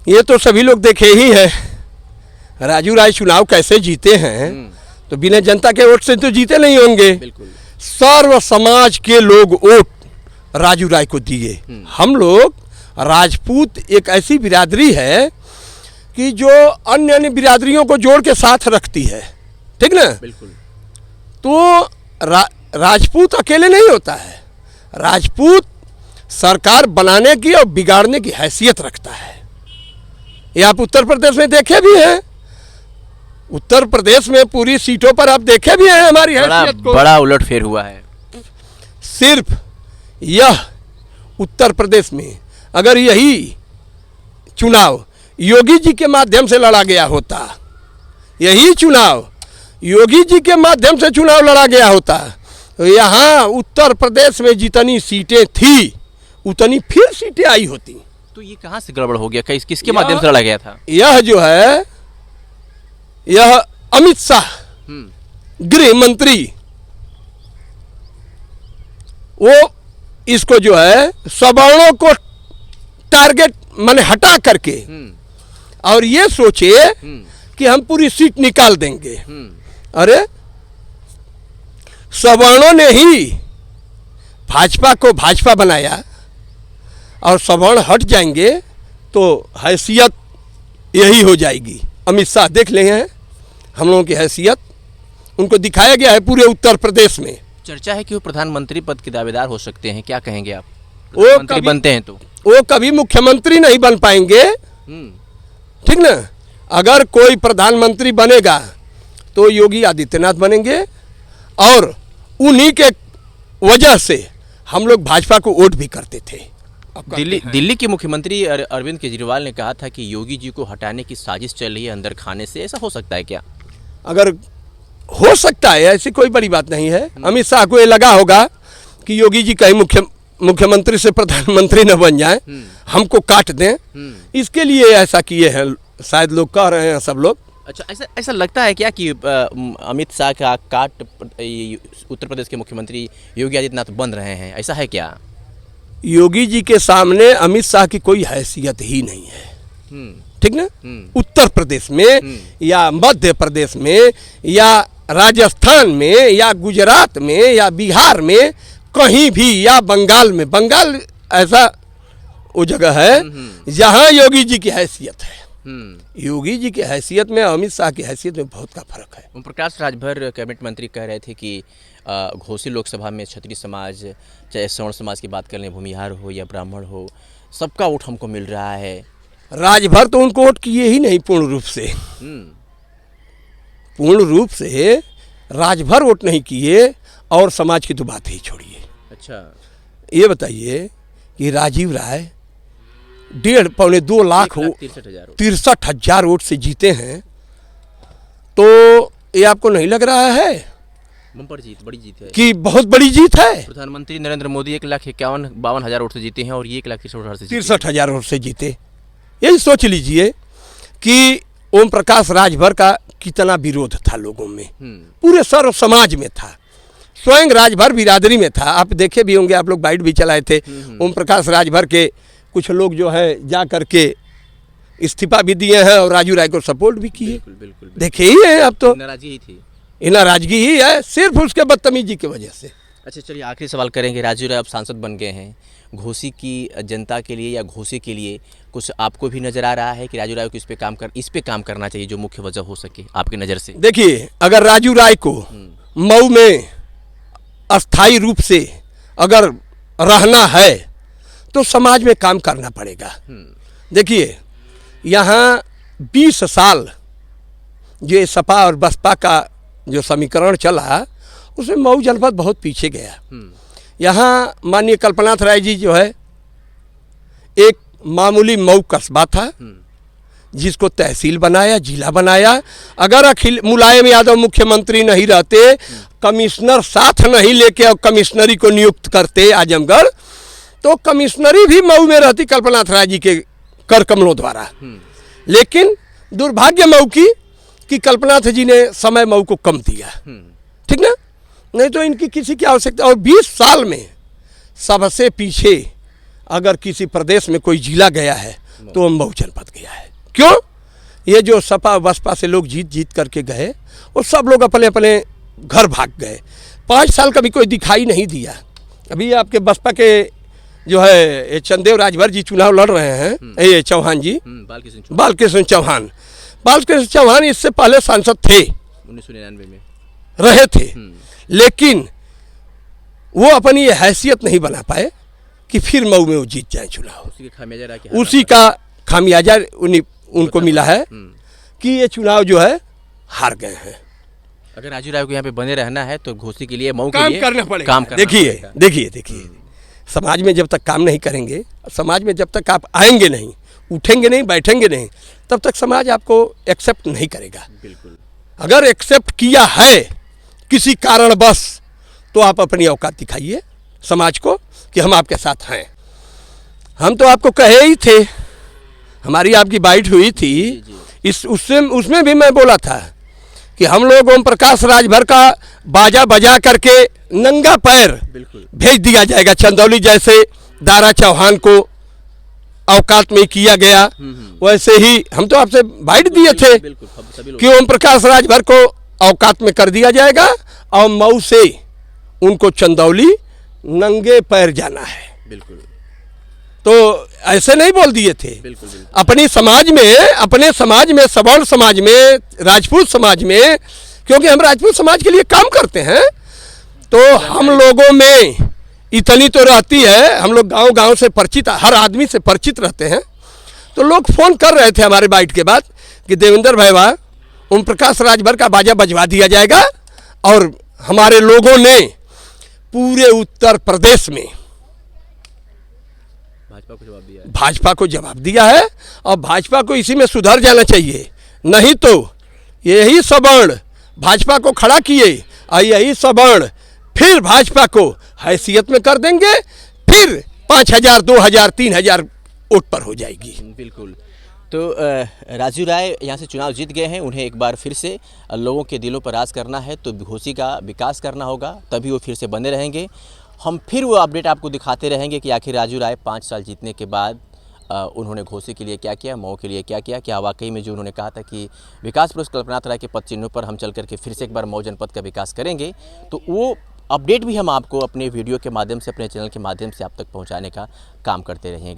ये तो सभी लोग देखे ही हैं, राजू राय चुनाव कैसे जीते हैं। तो बिना जनता के वोट से तो जीते नहीं होंगे। सर्व समाज के लोग वोट राजू राय को दिए। हम लोग राजपूत एक ऐसी बिरादरी है कि जो अन्य अन्य बिरादरियों को जोड़ के साथ रखती है, ठीक ना। बिल्कुल। तो राजपूत अकेले नहीं होता है, राजपूत सरकार बनाने की और बिगाड़ने की हैसियत रखता है। ये आप उत्तर प्रदेश में देखे भी हैं, उत्तर प्रदेश में पूरी सीटों पर आप देखे भी हैं हमारी हैसियत को। बड़ा उलटफेर हुआ है। सिर्फ यह उत्तर प्रदेश में अगर यही चुनाव योगी जी के माध्यम से लड़ा गया होता, यही चुनाव योगी जी के माध्यम से चुनाव लड़ा गया होता, तो यहाँ उत्तर प्रदेश में जितनी सीटें थी उतनी फिर सीटें आई होती। तो ये कहाँ से गड़बड़ हो गया, किसके माध्यम से लड़ा गया था? यह जो है, यह अमित शाह गृह मंत्री, वो इसको जो है सवर्णों को टारगेट माने हटा करके और ये सोचे कि हम पूरी सीट निकाल देंगे। अरे सवर्णों ने ही भाजपा को भाजपा बनाया और सवर्ण हट जाएंगे तो हैसियत यही हो जाएगी। अमित शाह देख ले हैं हम लोगों की हैसियत, उनको दिखाया गया है पूरे उत्तर प्रदेश में। चर्चा है कि वो प्रधानमंत्री पद के दावेदार हो सकते हैं, क्या कहेंगे आप? वो मंत्री बनते हैं तो वो कभी मुख्यमंत्री नहीं बन पाएंगे, ठीक ना। अगर कोई प्रधानमंत्री बनेगा तो योगी आदित्यनाथ बनेंगे और उन्हीं के वजह से हम लोग भाजपा को वोट भी करते थे। दिल्ली के मुख्यमंत्री अरविंद केजरीवाल ने कहा था कि योगी जी को हटाने की साजिश चल रही है अंदर खाने से, ऐसा हो सकता है क्या? अगर हो सकता है, ऐसी कोई बड़ी बात नहीं है। अमित शाह को ये लगा होगा कि योगी जी कहीं मुख्यमंत्री से प्रधानमंत्री न बन जाए, हमको काट दें, इसके लिए ऐसा किए हैं शायद, लोग कह रहे हैं सब लोग। अच्छा, ऐसा लगता है क्या कि अमित शाह का काट उत्तर प्रदेश के मुख्यमंत्री योगी आदित्यनाथ बन रहे हैं, ऐसा है क्या? योगी जी के सामने अमित शाह की कोई हैसियत ही नहीं है, ठीक ना। उत्तर प्रदेश में या मध्य प्रदेश में या राजस्थान में या गुजरात में या बिहार में कहीं भी या बंगाल में, बंगाल ऐसा वो जगह है जहां योगी जी की हैसियत है। योगी जी की हैसियत में अमित शाह की हैसियत में बहुत का फर्क है। ओम प्रकाश राजभर कैबिनेट मंत्री कह रहे थे कि घोसी लोकसभा में क्षत्रिय समाज, चाहे सवर्ण समाज की बात कर लें, भूमिहार हो या ब्राह्मण हो, सबका वोट हमको मिल रहा है। राजभर तो उनको वोट किए ही नहीं पूर्ण रूप से, पूर्ण रूप से राजभर वोट नहीं किए और समाज की तो बात ही छोड़िए। अच्छा, ये बताइए कि राजीव राय 1.5-2 लाख 63,000 वोट से जीते हैं, तो ये आपको नहीं लग रहा है बम्पर जीत, बड़ी जीत है कि बहुत बड़ी जीत है? प्रधानमंत्री नरेंद्र मोदी 1,51,52,000 वोट से जीते हैं और ये 1,63,000 वोट से जीते। यही सोच लीजिए कि ओम प्रकाश राजभर का कितना विरोध था लोगों में, पूरे सर्व समाज में था, स्वयं राजभर बिरादरी में था। आप देखे भी होंगे, आप लोग बाइट भी चलाए थे, ओम प्रकाश राजभर के कुछ लोग जो है जा करके इस्तीफा भी दिए हैं और राजू राय को सपोर्ट भी किए। बिल्कुल। देखे ही है, अब तो नाराजगी ही थी, नाराजगी ही है सिर्फ उसके बदतमीजी की वजह से। अच्छा, चलिए आखिरी सवाल करेंगे। राजू राय अब सांसद बन गए हैं, घोसी की जनता के लिए या घोसी के लिए कुछ आपको भी नजर आ रहा है कि राजू राय को इस पे काम करना चाहिए, जो मुख्य वजह हो सके आपकी नज़र से? देखिए, अगर राजू राय को मऊ में अस्थायी रूप से अगर रहना है तो समाज में काम करना पड़ेगा। देखिए, यहाँ 20 साल जो सपा और बसपा का जो समीकरण चला, उसमें मऊ जनपद बहुत पीछे गया। यहाँ माननीय कल्पनाथ राय जी जो है, एक मामूली मऊ कस्बा था जिसको तहसील बनाया, जिला बनाया। अगर मुलायम यादव मुख्यमंत्री नहीं रहते, कमिश्नर साथ नहीं लेके और कमिश्नरी को नियुक्त करते आजमगढ़, तो कमिश्नरी भी मऊ में रहती कल्पनाथ राय जी के कर कमलों द्वारा। लेकिन दुर्भाग्य मऊ की कि कल्पनाथ जी ने समय मऊ को कम दिया, ठीक ना, नहीं तो इनकी किसी की आवश्यकता। और 20 साल में सबसे पीछे अगर किसी प्रदेश में कोई जिला गया है तो वो मऊ जनपद गया है। क्यों? ये जो सपा बसपा से लोग जीत करके गए, वो सब लोग अपने अपने घर भाग गए। 5 साल का भी कोई दिखाई नहीं दिया। अभी आपके बसपा के जो है ये चंदेव राजभर जी चुनाव लड़ रहे हैं, ये चौहान जी, बालकृष्ण चौहान इससे पहले सांसद थे, 1999 में रहे थे, लेकिन वो अपनी ये हैसियत नहीं बना पाए कि फिर मऊ में वो जीत जाए चुनाव। उसी का खामियाजा उनको मिला है कि ये चुनाव जो है हार गए हैं। अगर राजू राय को यहाँ पे बने रहना है तो घोसी के लिए, मऊ के काम लिए करना पड़ेगा। देखिए समाज में जब तक काम नहीं करेंगे, समाज में जब तक आप आएंगे नहीं, उठेंगे नहीं, बैठेंगे नहीं, तब तक समाज आपको एक्सेप्ट नहीं करेगा। बिल्कुल। अगर एक्सेप्ट किया है किसी कारणवश, तो आप अपनी औकात दिखाइए समाज को कि हम आपके साथ हैं। हम तो आपको कहे ही थे, हमारी आपकी बाइट हुई थी, उसमें भी मैं बोला था कि हम लोग ओम प्रकाश राजभर का बाजा बजा करके नंगा पैर भेज दिया जाएगा चंदौली, जैसे दारा चौहान को औकात में किया गया, वैसे ही हम तो आपसे बाइट दिए थे कि ओम प्रकाश राजभर को औकात में कर दिया जाएगा और मऊ से उनको चंदौली नंगे पैर जाना है। बिल्कुल। तो ऐसे नहीं बोल दिए थे। बिल्कुल। अपने समाज में, सवर्ण समाज में, राजपूत समाज में, क्योंकि हम राजपूत समाज के लिए काम करते हैं, तो हम लोगों में इतनी तो रहती है, हम लोग गांव से परिचित, हर आदमी से परिचित रहते हैं। तो लोग फ़ोन कर रहे थे हमारे बाइट के बाद कि देवेंद्र भाई ओम प्रकाश राजभर का बाजा बजवा दिया जाएगा, और हमारे लोगों ने पूरे उत्तर प्रदेश में भाजपा को जवाब दिया है, और भाजपा को इसी में सुधर जाना चाहिए। नहीं तो यही सवर्ण भाजपा को खड़ा किए और यही सवर्ण फिर भाजपा को हैसियत में कर देंगे, फिर 5,000, 2,000, 3,000 वोट पर हो जाएगी। बिल्कुल। तो राजू राय यहाँ से चुनाव जीत गए हैं, उन्हें एक बार फिर से लोगों के दिलों पर राज करना है, तो घोसी का विकास करना होगा, तभी वो फिर से बने रहेंगे। हम फिर वो अपडेट आपको दिखाते रहेंगे कि आखिर राजू राय 5 साल जीतने के बाद उन्होंने घोसी के लिए क्या किया, मऊ के लिए क्या किया, क्या वाकई में जो उन्होंने कहा था कि विकास पुरुष कल्पनाथ राय के पद चिन्हों पर हम चल करके फिर से एक बार मऊ जनपद का विकास करेंगे, तो वो अपडेट भी हम आपको अपने वीडियो के माध्यम से, अपने चैनल के माध्यम से आप तक पहुँचाने का काम करते रहेंगे।